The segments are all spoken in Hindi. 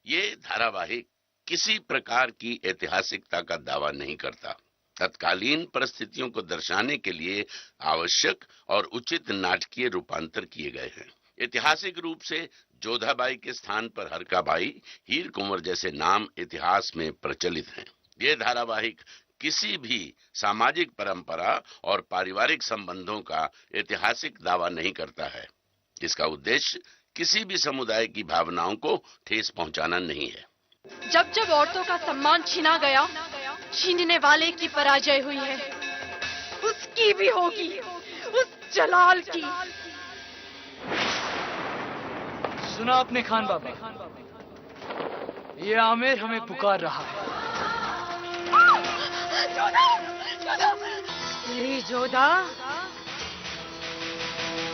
ये धारावाहिक किसी प्रकार की ऐतिहासिकता का दावा नहीं करता। तत्कालीन परिस्थितियों को दर्शाने के लिए आवश्यक और उचित नाटकीय रूपांतर किए गए हैं। ऐतिहासिक रूप से जोधाबाई के स्थान पर हरकाबाई, हीर कुंवर जैसे नाम इतिहास में प्रचलित हैं। ये धारावाहिक किसी भी सामाजिक परंपरा और पारिवारिक संबंधों का ऐतिहासिक दावा नहीं करता है। इसका उद्देश्य किसी भी समुदाय की भावनाओं को ठेस पहुंचाना नहीं है। जब जब औरतों का सम्मान छीना गया, छीनने वाले की पराजय हुई है, उसकी भी होगी, उस जलाल की। सुना आपने खान बाबा, ये आमिर हमें पुकार रहा है। तेरी जोधा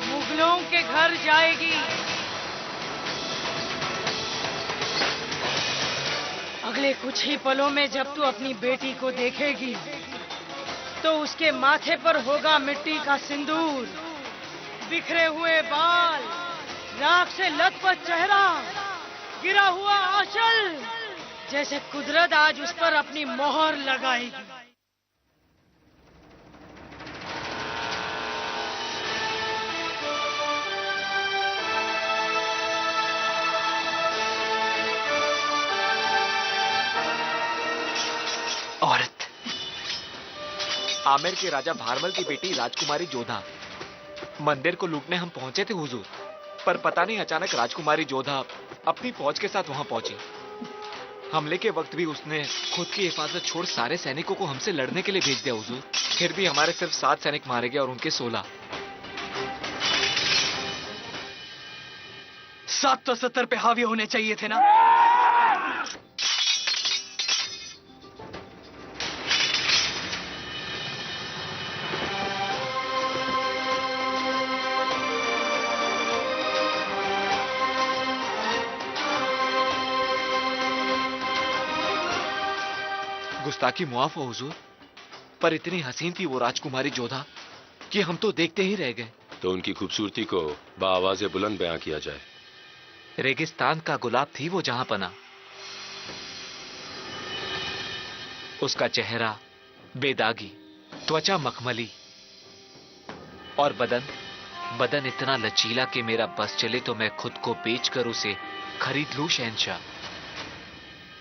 मुगलों के घर जाएगी। अगले कुछ ही पलों में जब तू अपनी बेटी को देखेगी तो उसके माथे पर होगा मिट्टी का सिंदूर, बिखरे हुए बाल, राख से लथपथ चेहरा, गिरा हुआ आंचल, जैसे कुदरत आज उस पर अपनी मोहर लगाएगी। औरत। आमेर के राजा भारमल की बेटी राजकुमारी जोधा। मंदिर को लूटने हम पहुंचे थे हुजूर, पर पता नहीं अचानक राजकुमारी जोधा अपनी फौज के साथ वहां पहुंची। हमले के वक्त भी उसने खुद की हिफाजत छोड़ सारे सैनिकों को हमसे लड़ने के लिए भेज दिया हुजूर। फिर भी हमारे सिर्फ 7 सैनिक मारे गए और उनके 16। 7 तो 70 पे हावी होने चाहिए थे ना। गुस्ताखी मुआफ हो हुजूर, पर इतनी हसीन थी वो राजकुमारी जोधा कि हम तो देखते ही रह गए। तो उनकी खूबसूरती को बाआवाज़े बुलंद बयां किया जाए। रेगिस्तान का गुलाब थी वो जहां पना। उसका चेहरा बेदागी, त्वचा मखमली और बदन इतना लचीला कि मेरा बस चले तो मैं खुद को बेचकर उसे खरीद लूं शहंशाह।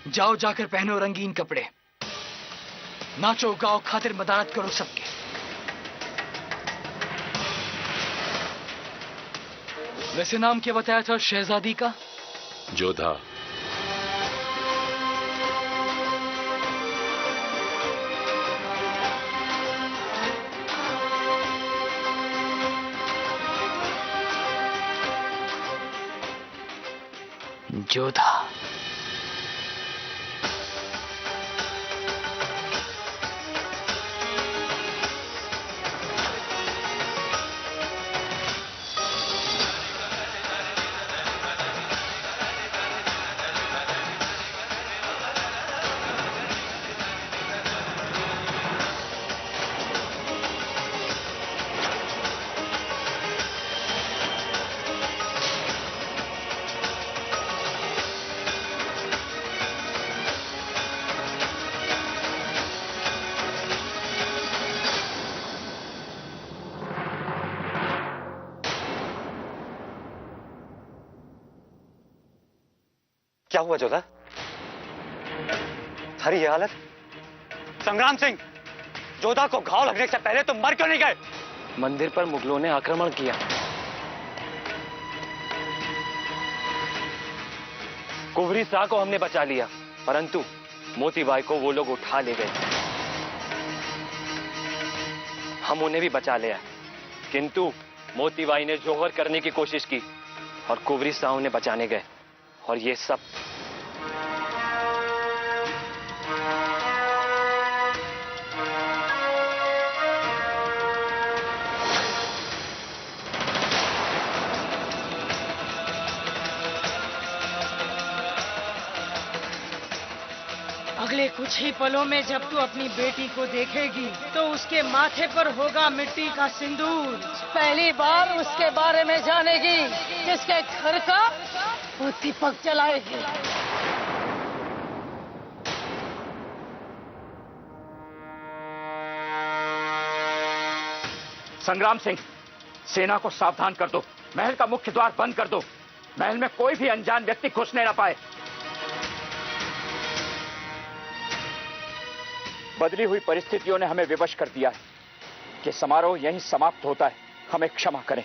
जाओ जाकर पहनो रंगीन कपड़े, नाचो गाओ, खातिर मदारत करो सबके। वैसे नाम क्या बताया था शहजादी का? जोधा। जोधा। क्या हुआ जोधा? सारी ये हालत? संग्राम सिंह, जोधा को घाव लगने से पहले तुम मर क्यों नहीं गए? मंदिर पर मुगलों ने आक्रमण किया। कुंवरी शाह को हमने बचा लिया, परंतु मोतीबाई को वो लोग उठा ले गए। हम उन्हें भी बचा लिया, किंतु मोतीबाई ने जोहर करने की कोशिश की और कुंवरी शाह उन्हें बचाने गए, और ये सब अगले कुछ ही पलों में जब तू अपनी बेटी को देखेगी तो उसके माथे पर होगा मिट्टी का सिंदूर। पहली बार उसके बारे में जानेगी जिसके घर का वो दीपक जलाएगी। संग्राम सिंह, सेना को सावधान कर दो, महल का मुख्य द्वार बंद कर दो, महल में कोई भी अनजान व्यक्ति घुसने ना पाए। बदली हुई परिस्थितियों ने हमें विवश कर दिया है कि समारोह यहीं समाप्त होता है। हमें क्षमा करें।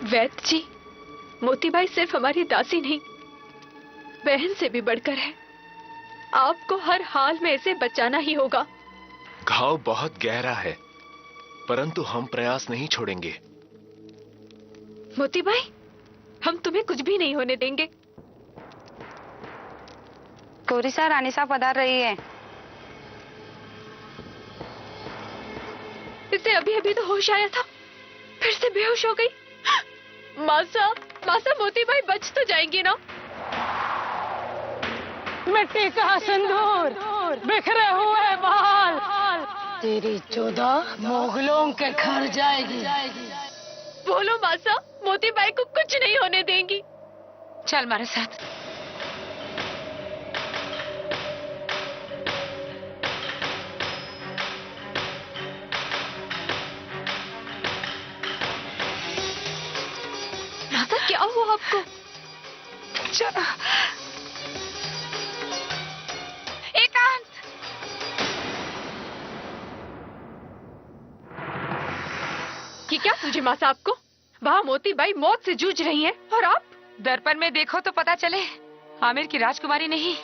वैद्य जी, मोतीबाई सिर्फ हमारी दासी नहीं, बहन से भी बढ़कर है। आपको हर हाल में इसे बचाना ही होगा। घाव बहुत गहरा है, परंतु हम प्रयास नहीं छोड़ेंगे। मोतीबाई, हम तुम्हें कुछ भी नहीं होने देंगे। कोरिसा रानीसा पधार रही है। इसे अभी अभी तो होश आया था, फिर से बेहोश हो गई। मासा, मासा, मोतीबाई बच तो जाएंगी ना? मिट्टी का सिंदूर, बिखरे हुए बाल, तेरी जोधा मुगलों के घर जाएगी। बोलो मासा, मोतीबाई को कुछ नहीं होने देंगी। चल हमारे साथ। मासा, क्या हुआ आपको? चलो। एकांत। कि क्या तुझे मासा? आपको वहाँ मोतीबाई मौत से जूझ रही हैं और आप? दर्पण में देखो तो पता चले आमिर की राजकुमारी नहीं,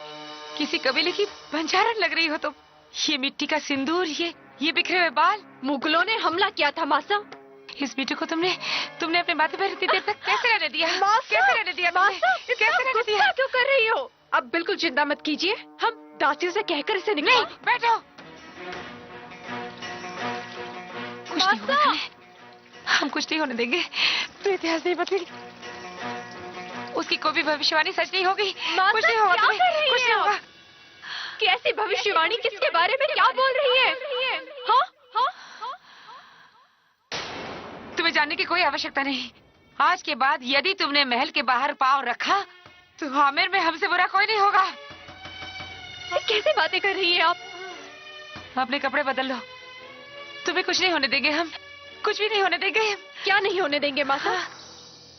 किसी कबीले की बंजारन लग रही हो। तो ये मिट्टी का सिंदूर, ये बिखरे हुए बाल। मुगलों ने हमला किया था मासा। इस बेटे को तुमने अपने माथे पर इतनी देर तक कैसे रहने दिया? कैसे रहने दिया? कैसे रहने दिया? क्यों कर रही हो? अब बिल्कुल चिंता मत कीजिए, हम दासियों से कहकर इसे निकाल। नहीं, बैठो। कुछ नहीं होगा, हम कुछ नहीं होने देंगे। तो इतिहास नहीं बदलेगी, उसकी कोई भी भविष्यवाणी सच नहीं होगी। कुछ नहीं होगा, कुछ नहीं होगा। कैसी भविष्यवाणी? किसके बारे में क्या बोल रही है? हाँ? तुम्हें जानने की कोई आवश्यकता नहीं। आज के बाद यदि तुमने महल के बाहर पांव रखा तो आमिर में हमसे बुरा कोई नहीं होगा। कैसी बातें कर रही है आप? अपने कपड़े बदल लो, तुम्हें कुछ नहीं होने देंगे। हम कुछ भी नहीं होने देंगे। क्या नहीं होने देंगे माता?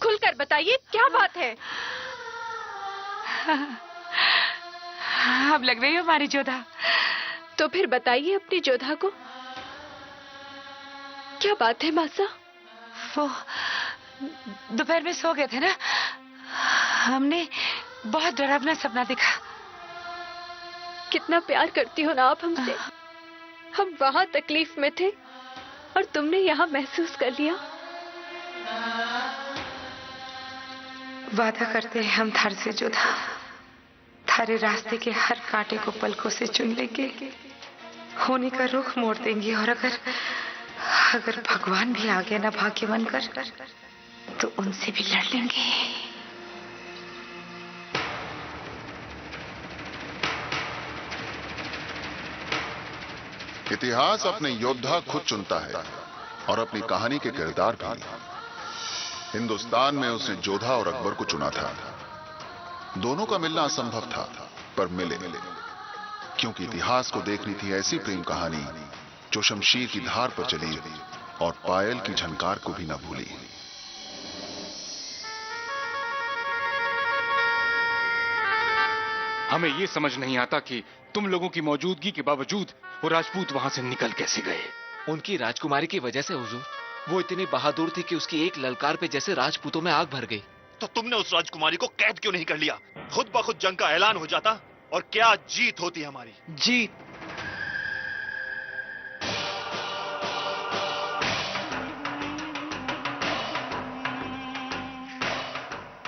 खुलकर बताइए, क्या बात है? अब लग रही हो हमारी जोधा। तो फिर बताइए अपनी जोधा को, क्या बात है मासा? वो दोपहर में सो गए थे ना, हमने बहुत डरावना सपना देखा। कितना प्यार करती हो ना आप हमसे। हम वहाँ तकलीफ में थे और तुमने यहाँ महसूस कर लिया। वादा करते हैं हम थारे से जोधा, थारे रास्ते के हर कांटे को पलकों से चुन लेंगे, होने का रुख मोड़ देंगे। और अगर भगवान भी आ गया ना भाग्यवान कर, तो उनसे भी लड़ लेंगे। इतिहास अपने योद्धा खुद चुनता है और अपनी कहानी के किरदार भी। हिंदुस्तान में उसने जोधा और अकबर को चुना था। दोनों का मिलना असंभव था, पर मिले, क्योंकि इतिहास को देखनी थी ऐसी प्रेम कहानी जो शमशीर की धार पर चली और पायल की झनकार को भी न भूली। हमें ये समझ नहीं आता कि तुम लोगों की मौजूदगी के बावजूद वो राजपूत वहां से निकल कैसे गए। उनकी राजकुमारी की वजह से हुजूर, वो इतनी बहादुर थी कि उसकी एक ललकार पे जैसे राजपूतों में आग भर गई। तो तुमने उस राजकुमारी को कैद क्यों नहीं कर लिया? खुद ब खुद जंग का ऐलान हो जाता और क्या जीत होती हमारी। जीत?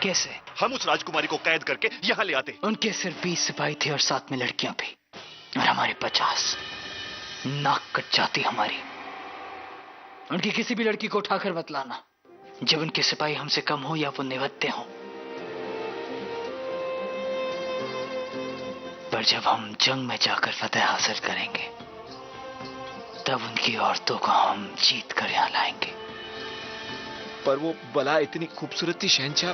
कैसे? हम उस राजकुमारी को कैद करके यहाँ ले आते। उनके सिर्फ 20 सिपाही थे और साथ में लड़कियां भी, और हमारे 50। नाक कट जाती हमारी। उनकी किसी भी लड़की को उठाकर मत लाना जब उनके सिपाही हमसे कम हो या वो निवत्ते हो। और जब हम जंग में जाकर फतेह हासिल करेंगे तब उनकी औरतों को हम जीत कर यहां लाएंगे। पर वो बला इतनी खूबसूरत थी शहंशाह।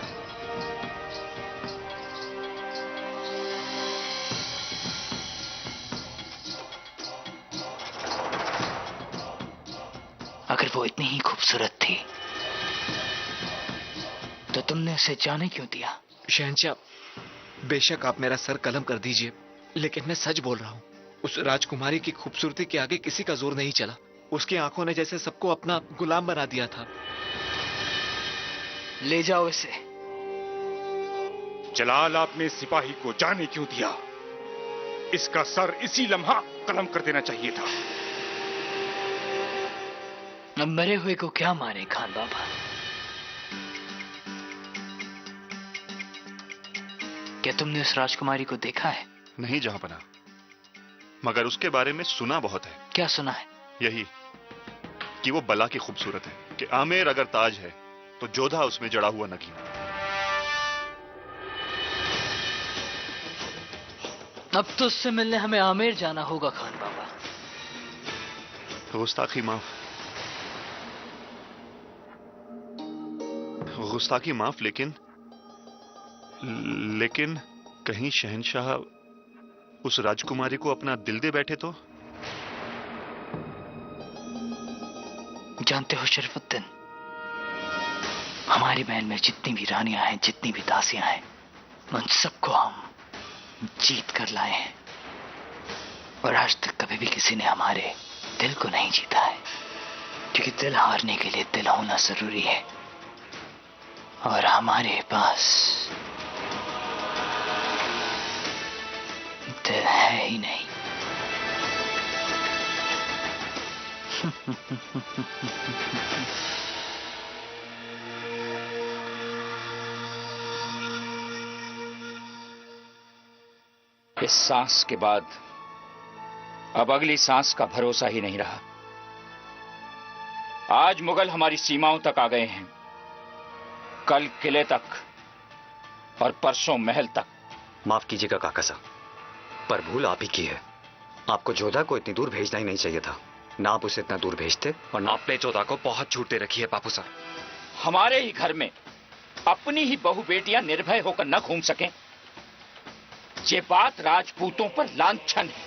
अगर वो इतनी ही खूबसूरत थी तो तुमने उसे जाने क्यों दिया? शहंशाह, बेशक आप मेरा सर कलम कर दीजिए, लेकिन मैं सच बोल रहा हूं। उस राजकुमारी की खूबसूरती के आगे किसी का जोर नहीं चला। उसकी आंखों ने जैसे सबको अपना गुलाम बना दिया था। ले जाओ इसे। जलाल, आपने सिपाही को जाने क्यों दिया? इसका सर इसी लम्हा कलम कर देना चाहिए था। अब मरे हुए को क्या मारे खान बाबा? क्या तुमने उस राजकुमारी को देखा है? नहीं जहांपनाह, मगर उसके बारे में सुना बहुत है। क्या सुना है? यही कि वो बला की खूबसूरत है, कि आमेर अगर ताज है तो जोधा उसमें जड़ा हुआ नगीन। अब तो उससे मिलने हमें आमेर जाना होगा खान बाबा। गुस्ताखी माफ, लेकिन कहीं शहंशाह उस राजकुमारी को अपना दिल दे बैठे तो? जानते हो शरीफुद्दीन, हमारे महल में जितनी भी रानियां हैं, जितनी भी दासियां हैं, उन सबको हम जीत कर लाए हैं। और आज तक कभी भी किसी ने हमारे दिल को नहीं जीता है, क्योंकि दिल हारने के लिए दिल होना जरूरी है, और हमारे पास दिल है ही नहीं। इस सांस के बाद अब अगली सांस का भरोसा ही नहीं रहा। आज मुगल हमारी सीमाओं तक आ गए हैं, कल किले तक और परसों महल तक। माफ कीजिएगा काका साहब, पर भूल आप ही की है। आपको जोधा को इतनी दूर भेजना ही नहीं चाहिए था। ना आप उसे इतना दूर भेजते और ना आपने जोधा को बहुत छूट दे रखी है बापू साहब। हमारे ही घर में अपनी ही बहु बेटियां निर्भय होकर न घूम सकें, ये बात राजपूतों पर लांछन है।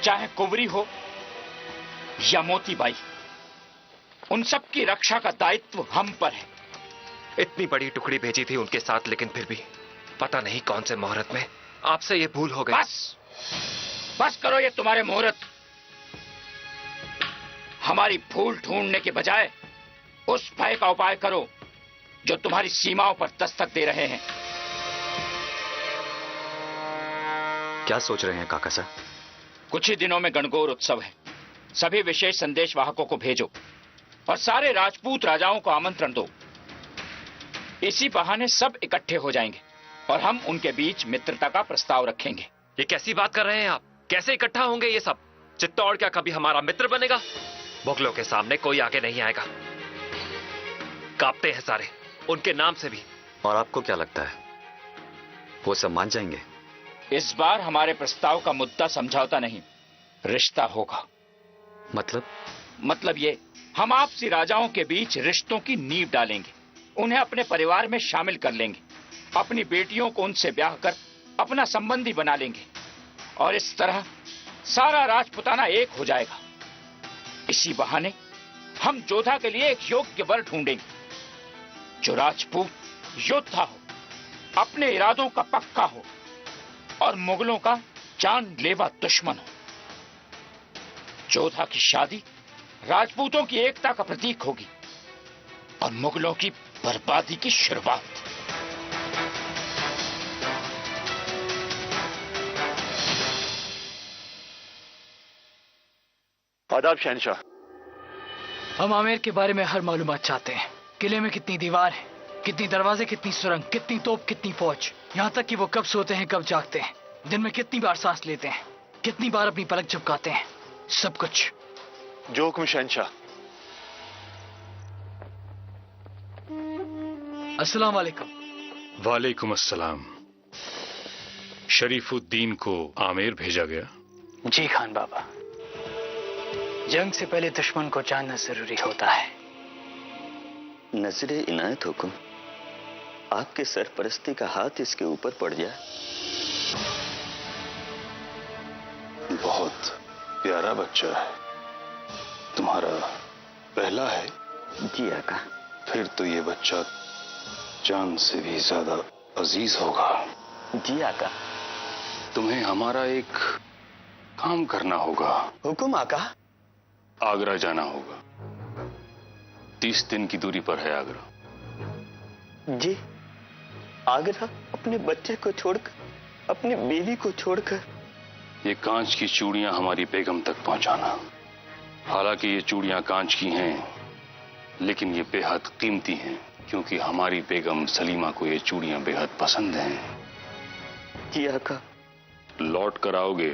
चाहे कुंवरी हो या मोतीबाई, उन सब की रक्षा का दायित्व हम पर है। इतनी बड़ी टुकड़ी भेजी थी उनके साथ, लेकिन फिर भी पता नहीं कौन से मुहूर्त में आपसे ये भूल हो गई। बस करो ये तुम्हारे मुहूर्त। हमारी भूल ढूंढने के बजाय उस भय का उपाय करो जो तुम्हारी सीमाओं पर दस्तक दे रहे हैं। क्या सोच रहे हैं काका साहब? कुछ ही दिनों में गणगौर उत्सव है। सभी विशेष संदेश वाहकों को भेजो और सारे राजपूत राजाओं को आमंत्रण दो। इसी बहाने सब इकट्ठे हो जाएंगे और हम उनके बीच मित्रता का प्रस्ताव रखेंगे। ये कैसी बात कर रहे हैं आप? कैसे इकट्ठा होंगे ये सब? चित्तौड़ क्या कभी हमारा मित्र बनेगा? मुगलों के सामने कोई आगे नहीं आएगा। कांपते हैं सारे उनके नाम से भी। और आपको क्या लगता है वो सब मान जाएंगे? इस बार हमारे प्रस्ताव का मुद्दा समझौता नहीं, रिश्ता होगा। मतलब ये, हम आपसी राजाओं के बीच रिश्तों की नींव डालेंगे, उन्हें अपने परिवार में शामिल कर लेंगे, अपनी बेटियों को उनसे ब्याह कर अपना संबंधी बना लेंगे और इस तरह सारा राजपुताना एक हो जाएगा। इसी बहाने हम जोधा के लिए एक योग्य वर ढूंढेंगे जो राजपूत योद्धा हो, अपने इरादों का पक्का हो और मुगलों का जानलेवा दुश्मन हो। जोधा की शादी राजपूतों की एकता का प्रतीक होगी और मुगलों की बर्बादी की शुरुआत। आदाब शहंशाह। हम आमेर के बारे में हर मालूमात चाहते हैं। किले में कितनी दीवार है, कितनी दरवाजे, कितनी सुरंग, कितनी तोप, कितनी फौज, यहाँ तक कि वो कब सोते हैं, कब जागते हैं, दिन में कितनी बार सांस लेते हैं, कितनी बार अपनी पलक झपकाते हैं, सब कुछ। जो हुक्म शहंशाह। अस्सलाम वालेकुम। वालेकुम अस्सलाम। शरीफुद्दीन को आमेर भेजा गया? जी खान बाबा, जंग से पहले दुश्मन को जानना जरूरी होता है। नजरे इनायत हुकुम, आपके सरपरस्ती का हाथ इसके ऊपर पड़ जाए। बहुत प्यारा बच्चा है। तुम्हारा पहला है? जी आका। फिर तो ये बच्चा जान से भी ज्यादा अजीज होगा। जी आका। तुम्हें हमारा एक काम करना होगा। हुकुम आका। आगरा जाना होगा। 30 दिन की दूरी पर है आगरा। जी, आगरा अपने बच्चे को छोड़कर, अपनी बीवी को छोड़कर। ये कांच की चूड़ियां हमारी बेगम तक पहुंचाना। हालांकि ये चूड़ियां कांच की हैं, लेकिन ये बेहद कीमती हैं, क्योंकि हमारी बेगम सलीमा को ये चूड़ियां बेहद पसंद हैं। जी आका। लौट कर आओगे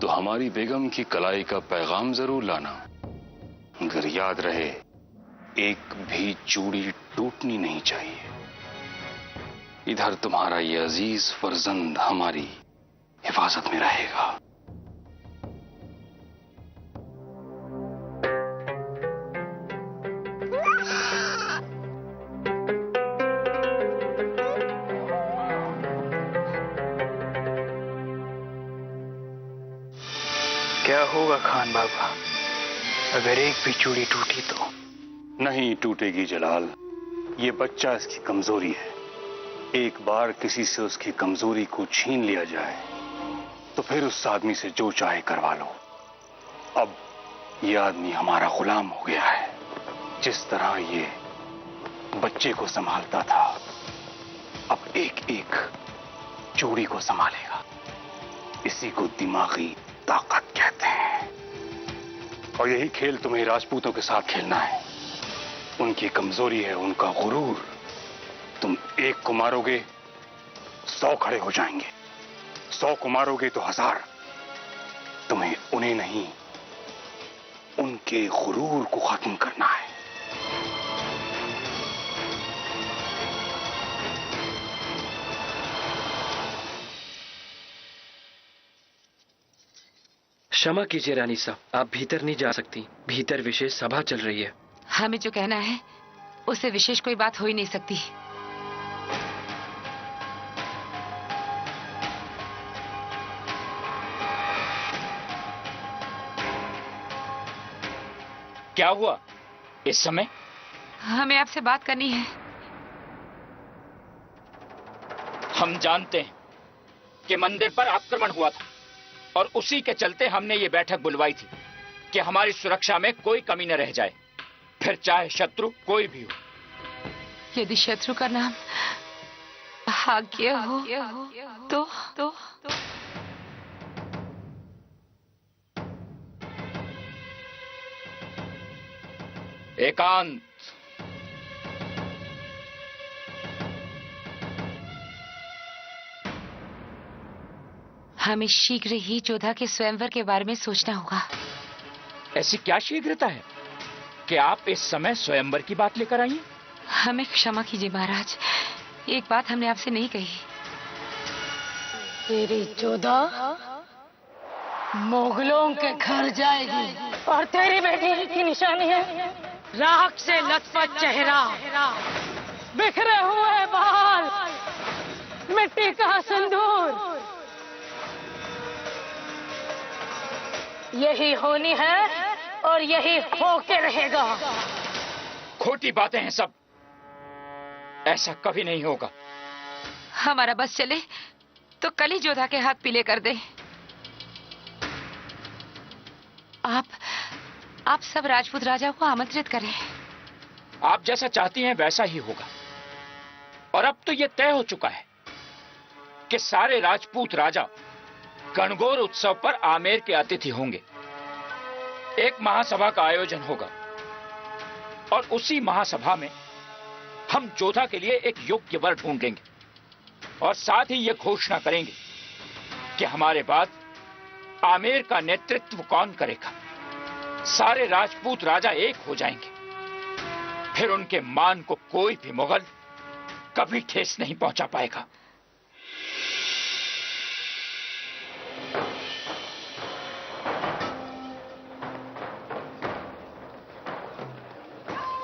तो हमारी बेगम की कलाई का पैगाम जरूर लाना। अगर याद रहे, एक भी चूड़ी टूटनी नहीं चाहिए। इधर तुम्हारा ये अजीज फर्जंद हमारी हिफाजत में रहेगा। क्या होगा खान बाबा अगर एक भी चूड़ी टूटी तो? नहीं टूटेगी जलाल, ये बच्चा इसकी कमजोरी है। एक बार किसी से उसकी कमजोरी को छीन लिया जाए तो फिर उस आदमी से जो चाहे करवा लो। अब ये आदमी हमारा गुलाम हो गया है। जिस तरह ये बच्चे को संभालता था, अब एक एक चूड़ी को संभालेगा। इसी को दिमागी ताकत कहते हैं। और यही खेल तुम्हें राजपूतों के साथ खेलना है। उनकी कमजोरी है उनका गुरूर। तुम एक को मारोगे 100 खड़े हो जाएंगे, 100 को मारोगे तो 1000। तुम्हें उन्हें नहीं, उनके गुरूर को खत्म करना है। क्षमा कीजिए रानी साहब, आप भीतर नहीं जा सकती। भीतर विशेष सभा चल रही है। हमें जो कहना है उससे विशेष कोई बात हो ही नहीं सकती। क्या हुआ इस समय? हमें आपसे बात करनी है। हम जानते हैं कि मंदिर पर आक्रमण हुआ था और उसी के चलते हमने ये बैठक बुलवाई थी कि हमारी सुरक्षा में कोई कमी न रह जाए, फिर चाहे शत्रु कोई भी हो। यदि शत्रु का नाम भाग्य हो तो एकांत। हमें शीघ्र ही जोधा के स्वयंवर के बारे में सोचना होगा। ऐसी क्या शीघ्रता है कि आप इस समय स्वयंवर की बात लेकर आई हैं? हमें क्षमा कीजिए महाराज, एक बात हमने आपसे नहीं कही। तेरी जोधा मुगलों के घर जाएगी और तेरी बेटी की निशानी है राख से लथपथ चेहरा, बिखरे हुए बाल, मिट्टी का सिंदूर। यही होनी है और यही होके रहेगा। खोटी बातें हैं सब, ऐसा कभी नहीं होगा। हमारा बस चले तो कल ही जोधा के हाथ पीले कर दे। आप सब राजपूत राजा को आमंत्रित करें। आप जैसा चाहती हैं वैसा ही होगा। और अब तो यह तय हो चुका है कि सारे राजपूत राजा गणगौर उत्सव पर आमेर के अतिथि होंगे। एक महासभा का आयोजन होगा और उसी महासभा में हम जोधा के लिए एक योग्य वर ढूंढेंगे और साथ ही यह घोषणा करेंगे कि हमारे बाद आमेर का नेतृत्व कौन करेगा। सारे राजपूत राजा एक हो जाएंगे। फिर उनके मान को कोई भी मुगल कभी ठेस नहीं पहुंचा पाएगा।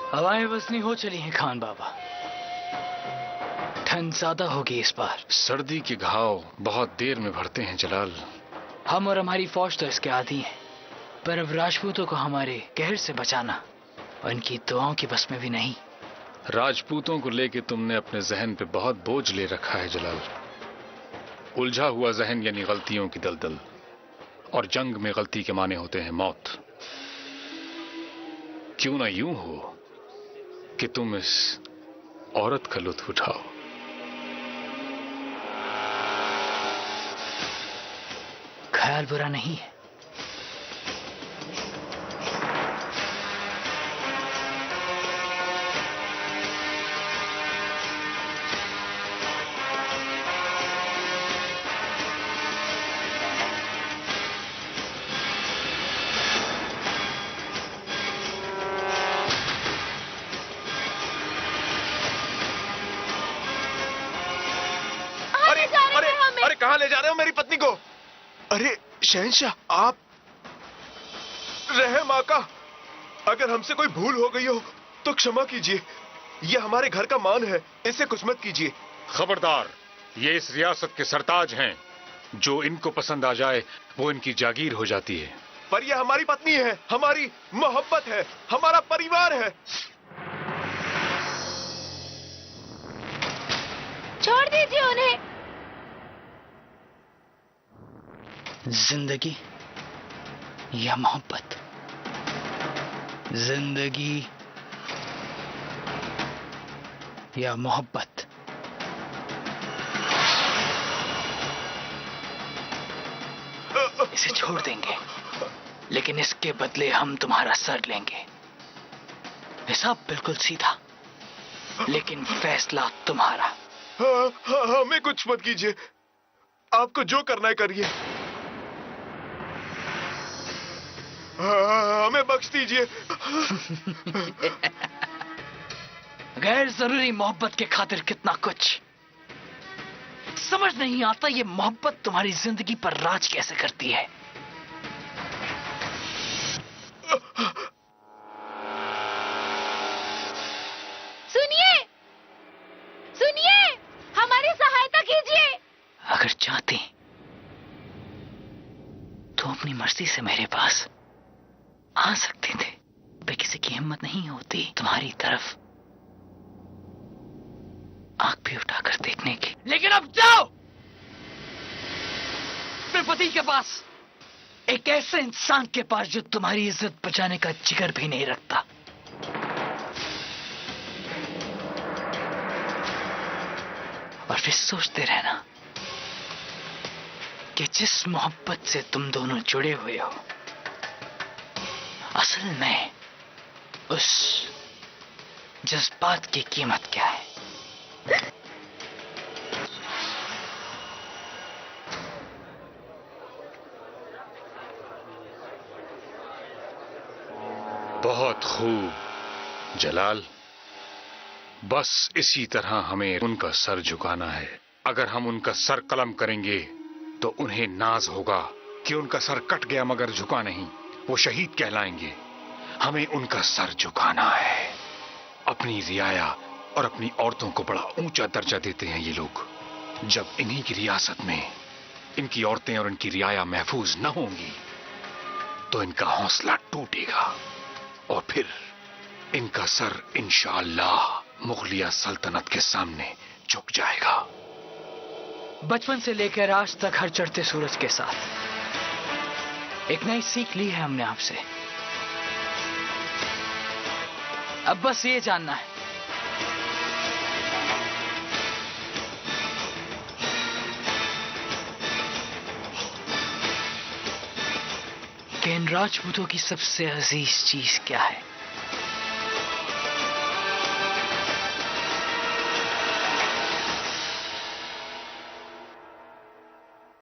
हवाएं बसनी हो चली हैं खान बाबा। ठंड ज्यादा होगी इस बार। सर्दी के घाव बहुत देर में भरते हैं जलाल। हम और हमारी फौज तो इसके आदी हैं, पर अब राजपूतों को हमारे कहर से बचाना उनकी दुआओं की बस में भी नहीं। राजपूतों को लेके तुमने अपने जहन पे बहुत बोझ ले रखा है जलाल। उलझा हुआ जहन यानी गलतियों की दलदल, और जंग में गलती के माने होते हैं मौत। क्यों ना यूं हो कि तुम इस औरत का लुत्फ उठाओ। ख्याल बुरा नहीं है। अरे कहां ले जा रहे हो मेरी पत्नी को? अरे शहंशाह, आप रहम आका, अगर हमसे कोई भूल हो गई हो तो क्षमा कीजिए। ये हमारे घर का मान है, इसे कुछ मत कीजिए। खबरदार, ये इस रियासत के सरताज हैं। जो इनको पसंद आ जाए वो इनकी जागीर हो जाती है। पर ये हमारी पत्नी है, हमारी मोहब्बत है, हमारा परिवार है। छोड़ दीजिए उन्हें। जिंदगी या मोहब्बत? जिंदगी या मोहब्बत? इसे छोड़ देंगे, लेकिन इसके बदले हम तुम्हारा सर लेंगे। हिसाब बिल्कुल सीधा, लेकिन फैसला तुम्हारा। हमें कुछ मत कीजिए, आपको जो करना है करिए। हमें बख्श दीजिए। गैर जरूरी मोहब्बत के खातिर कितना कुछ। समझ नहीं आता ये मोहब्बत तुम्हारी जिंदगी पर राज कैसे करती है। सुनिए, सुनिए, हमारी सहायता कीजिए। अगर चाहते तो अपनी मर्जी से मेरे पास आ सकते थे, पर किसी की हिम्मत नहीं होती तुम्हारी तरफ आंख भी उठाकर देखने की। लेकिन अब जाओ अपने पति के पास, एक ऐसे इंसान के पास जो तुम्हारी इज्जत बचाने का जिगर भी नहीं रखता। और फिर सोचते रहना कि जिस मोहब्बत से तुम दोनों जुड़े हुए हो, असल में उस जज्बात की कीमत क्या है। बहुत खूब जलाल, बस इसी तरह हमें उनका सर झुकाना है। अगर हम उनका सर कलम करेंगे तो उन्हें नाज होगा कि उनका सर कट गया मगर झुका नहीं, वो शहीद कहलाएंगे। हमें उनका सर झुकाना है। अपनी रियाया और अपनी औरतों को बड़ा ऊंचा दर्जा देते हैं ये लोग। जब इन्हीं की रियासत में इनकी औरतें और इनकी रियाया महफूज न होंगी तो इनका हौसला टूटेगा और फिर इनका सर इंशाअल्लाह मुगलिया सल्तनत के सामने झुक जाएगा। बचपन से लेकर आज तक हर चढ़ते सूरज के साथ एक नई सीख ली है हमने आपसे। अब बस ये जानना है कि इन राजपूतों की सबसे अजीज चीज क्या है।